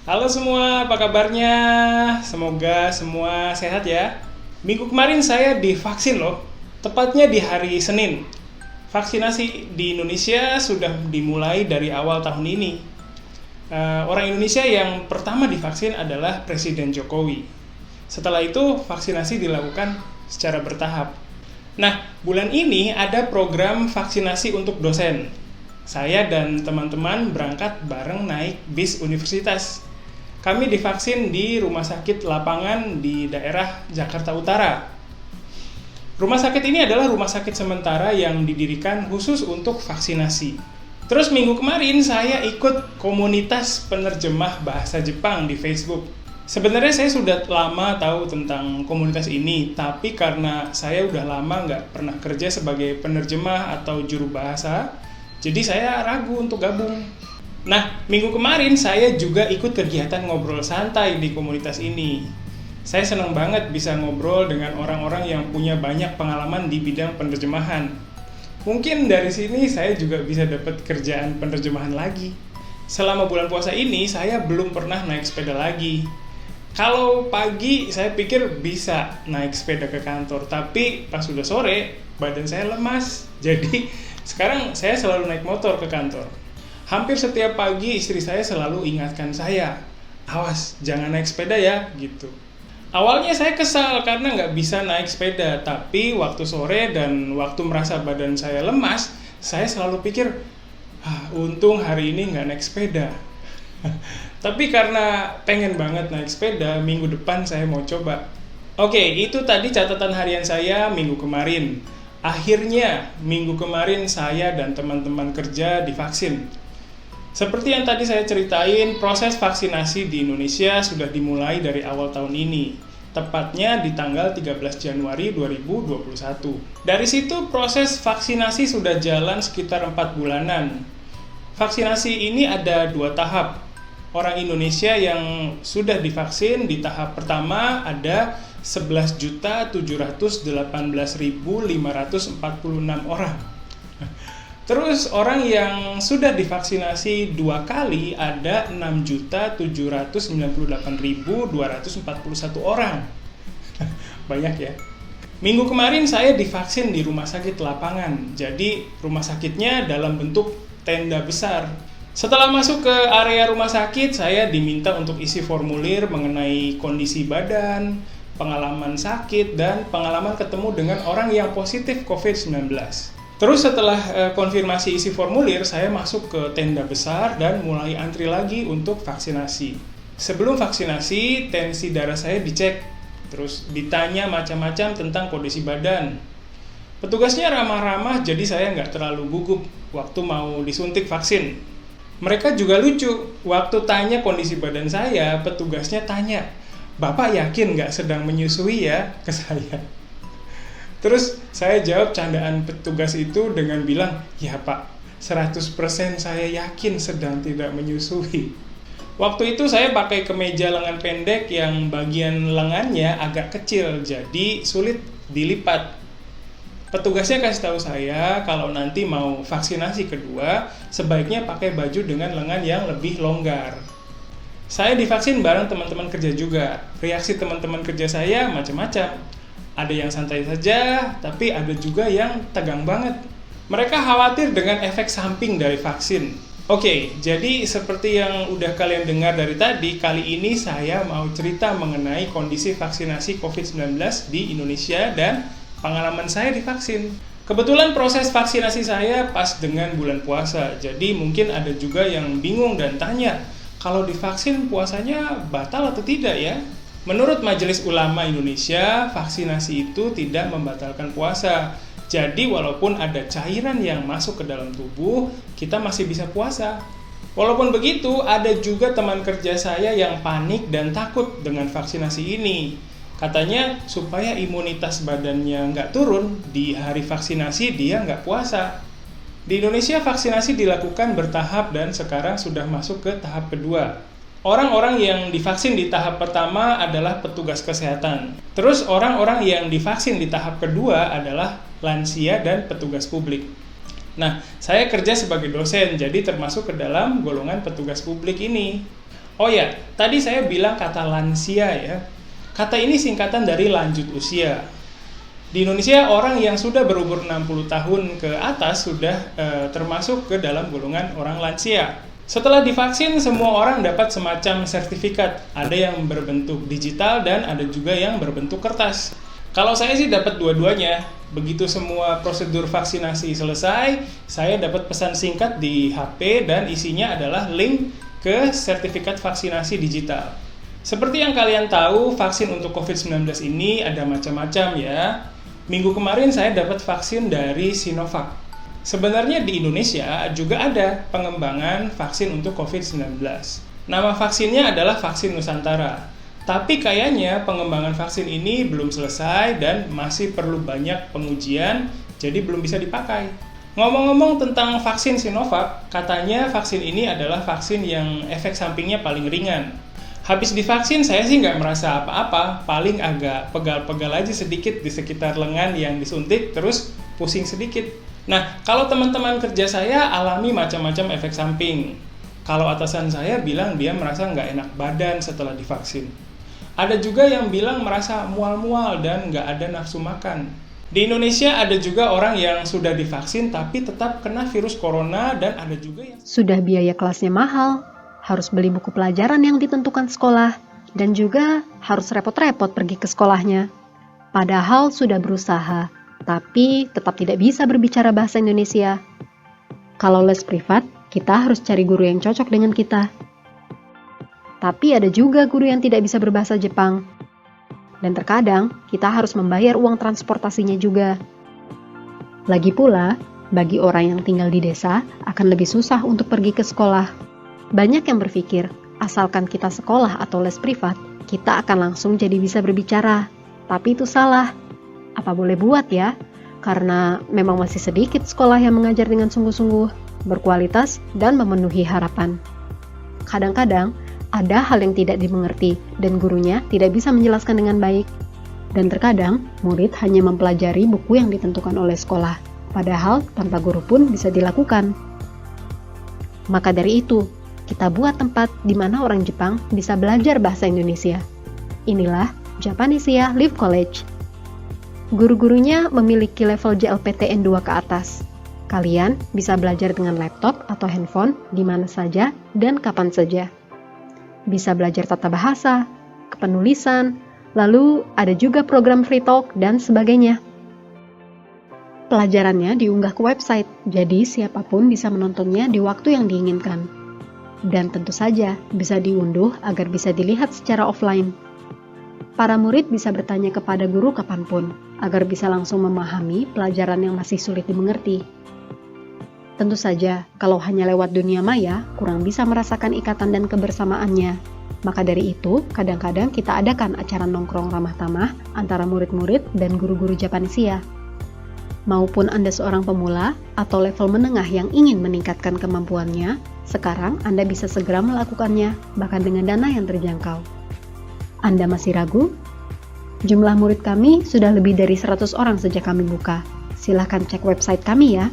Halo semua, apa kabarnya? Semoga semua sehat ya. Minggu kemarin saya divaksin loh, tepatnya di hari Senin. Vaksinasi di Indonesia sudah dimulai dari awal tahun ini. Orang Indonesia yang pertama divaksin adalah Presiden Jokowi. Setelah itu, vaksinasi dilakukan secara bertahap. Nah, bulan ini ada program vaksinasi untuk dosen. Saya dan teman-teman berangkat bareng naik bis universitas. Kami divaksin di rumah sakit lapangan di daerah Jakarta Utara. Rumah sakit ini adalah rumah sakit sementara yang didirikan khusus untuk vaksinasi. Terus minggu kemarin saya ikut komunitas penerjemah bahasa Jepang di Facebook. Sebenarnya saya sudah lama tahu tentang komunitas ini, tapi karena saya udah lama nggak pernah kerja sebagai penerjemah atau juru bahasa, jadi saya ragu untuk gabung. Nah, minggu kemarin saya juga ikut kegiatan ngobrol santai di komunitas ini. Saya senang banget bisa ngobrol dengan orang-orang yang punya banyak pengalaman di bidang penerjemahan. Mungkin dari sini saya juga bisa dapat kerjaan penerjemahan lagi. Selama bulan puasa ini saya belum pernah naik sepeda lagi. Kalau pagi saya pikir bisa naik sepeda ke kantor, tapi pas sudah sore badan saya lemas. Jadi sekarang saya selalu naik motor ke kantor. Hampir setiap pagi istri saya selalu ingatkan saya, awas jangan naik sepeda ya, gitu. Awalnya saya kesal karena nggak bisa naik sepeda, tapi waktu sore dan waktu merasa badan saya lemas, saya selalu pikir, untung hari ini nggak naik sepeda. Tapi karena pengen banget naik sepeda, minggu depan saya mau coba. Oke, itu tadi catatan harian saya minggu kemarin. Akhirnya, minggu kemarin saya dan teman-teman kerja divaksin. Seperti yang tadi saya ceritain, proses vaksinasi di Indonesia sudah dimulai dari awal tahun ini, tepatnya di tanggal 13 Januari 2021. Dari situ proses vaksinasi sudah jalan sekitar 4 bulanan. Vaksinasi ini ada 2 tahap. Orang Indonesia yang sudah divaksin di tahap pertama ada 11.718.546 orang. Terus orang yang sudah divaksinasi 2 kali ada 6.798.241 orang. Banyak ya. Minggu kemarin saya divaksin di rumah sakit lapangan. Jadi rumah sakitnya dalam bentuk tenda besar. Setelah masuk ke area rumah sakit, saya diminta untuk isi formulir mengenai kondisi badan, pengalaman sakit, dan pengalaman ketemu dengan orang yang positif COVID-19. Terus setelah konfirmasi isi formulir, saya masuk ke tenda besar dan mulai antri lagi untuk vaksinasi. Sebelum vaksinasi, tensi darah saya dicek, terus ditanya macam-macam tentang kondisi badan. Petugasnya ramah-ramah, jadi saya nggak terlalu gugup waktu mau disuntik vaksin. Mereka juga lucu, waktu tanya kondisi badan saya, petugasnya tanya, "Bapak yakin nggak sedang menyusui ya?" ke saya. Terus saya jawab candaan petugas itu dengan bilang, "Ya Pak, 100% saya yakin sedang tidak menyusui." Waktu itu saya pakai kemeja lengan pendek yang bagian lengannya agak kecil, jadi sulit dilipat. Petugasnya kasih tahu saya kalau nanti mau vaksinasi kedua, sebaiknya pakai baju dengan lengan yang lebih longgar. Saya divaksin bareng teman-teman kerja juga. Reaksi teman-teman kerja saya macam-macam. Ada yang santai saja, tapi ada juga yang tegang banget. Mereka khawatir dengan efek samping dari vaksin. Oke, jadi seperti yang udah kalian dengar dari tadi, kali ini saya mau cerita mengenai kondisi vaksinasi COVID-19 di Indonesia dan pengalaman saya divaksin. Kebetulan proses vaksinasi saya pas dengan bulan puasa, jadi mungkin ada juga yang bingung dan tanya, kalau divaksin puasanya batal atau tidak ya? Menurut Majelis Ulama Indonesia, vaksinasi itu tidak membatalkan puasa. Jadi walaupun ada cairan yang masuk ke dalam tubuh, kita masih bisa puasa. Walaupun begitu, ada juga teman kerja saya yang panik dan takut dengan vaksinasi ini. Katanya supaya imunitas badannya nggak turun, di hari vaksinasi dia nggak puasa. Di Indonesia vaksinasi dilakukan bertahap dan sekarang sudah masuk ke tahap kedua. Orang-orang yang divaksin di tahap pertama adalah petugas kesehatan. Terus orang-orang yang divaksin di tahap kedua adalah lansia dan petugas publik. Nah, saya kerja sebagai dosen, jadi termasuk ke dalam golongan petugas publik ini. Oh ya, tadi saya bilang kata lansia ya. Kata ini singkatan dari lanjut usia. Di Indonesia, orang yang sudah berumur 60 tahun ke atas sudah termasuk ke dalam golongan orang lansia. Setelah divaksin, semua orang dapat semacam sertifikat. Ada yang berbentuk digital dan ada juga yang berbentuk kertas. Kalau saya sih dapat dua-duanya. Begitu semua prosedur vaksinasi selesai, saya dapat pesan singkat di HP dan isinya adalah link ke sertifikat vaksinasi digital. Seperti yang kalian tahu, vaksin untuk COVID-19 ini ada macam-macam ya. Minggu kemarin saya dapat vaksin dari Sinovac. Sebenarnya di Indonesia juga ada pengembangan vaksin untuk COVID-19. Nama vaksinnya adalah vaksin Nusantara. Tapi kayaknya pengembangan vaksin ini belum selesai dan masih perlu banyak pengujian, jadi belum bisa dipakai. Ngomong-ngomong tentang vaksin Sinovac, katanya vaksin ini adalah vaksin yang efek sampingnya paling ringan. Habis divaksin saya sih nggak merasa apa-apa, paling agak pegal-pegal aja sedikit di sekitar lengan yang disuntik, terus pusing sedikit. Nah, kalau teman-teman kerja saya alami macam-macam efek samping. Kalau atasan saya bilang dia merasa nggak enak badan setelah divaksin. Ada juga yang bilang merasa mual-mual dan nggak ada nafsu makan. Di Indonesia ada juga orang yang sudah divaksin tapi tetap kena virus corona dan ada juga yang sudah biaya kelasnya mahal, harus beli buku pelajaran yang ditentukan sekolah, dan juga harus repot-repot pergi ke sekolahnya. Padahal sudah berusaha, tapi tetap tidak bisa berbicara bahasa Indonesia. Kalau les privat, kita harus cari guru yang cocok dengan kita. Tapi ada juga guru yang tidak bisa berbahasa Jepang. Dan terkadang, kita harus membayar uang transportasinya juga. Lagi pula, bagi orang yang tinggal di desa, akan lebih susah untuk pergi ke sekolah. Banyak yang berpikir, asalkan kita sekolah atau les privat, kita akan langsung jadi bisa berbicara. Tapi itu salah. Apa boleh buat ya? Karena memang masih sedikit sekolah yang mengajar dengan sungguh-sungguh, berkualitas, dan memenuhi harapan. Kadang-kadang, ada hal yang tidak dimengerti dan gurunya tidak bisa menjelaskan dengan baik. Dan terkadang, murid hanya mempelajari buku yang ditentukan oleh sekolah, padahal tanpa guru pun bisa dilakukan. Maka dari itu, kita buat tempat di mana orang Jepang bisa belajar bahasa Indonesia. Inilah Japanesia Live College. Guru-gurunya memiliki level JLPTN 2 ke atas. Kalian bisa belajar dengan laptop atau handphone di mana saja dan kapan saja. Bisa belajar tata bahasa, kepenulisan, lalu ada juga program free talk dan sebagainya. Pelajarannya diunggah ke website, jadi siapapun bisa menontonnya di waktu yang diinginkan. Dan tentu saja bisa diunduh agar bisa dilihat secara offline. Para murid bisa bertanya kepada guru kapanpun, agar bisa langsung memahami pelajaran yang masih sulit dimengerti. Tentu saja, kalau hanya lewat dunia maya, kurang bisa merasakan ikatan dan kebersamaannya. Maka dari itu, kadang-kadang kita adakan acara nongkrong ramah tamah antara murid-murid dan guru-guru Japanesia. Maupun Anda seorang pemula atau level menengah yang ingin meningkatkan kemampuannya, sekarang Anda bisa segera melakukannya, bahkan dengan dana yang terjangkau. Anda masih ragu? Jumlah murid kami sudah lebih dari 100 orang sejak kami buka. Silahkan cek website kami ya.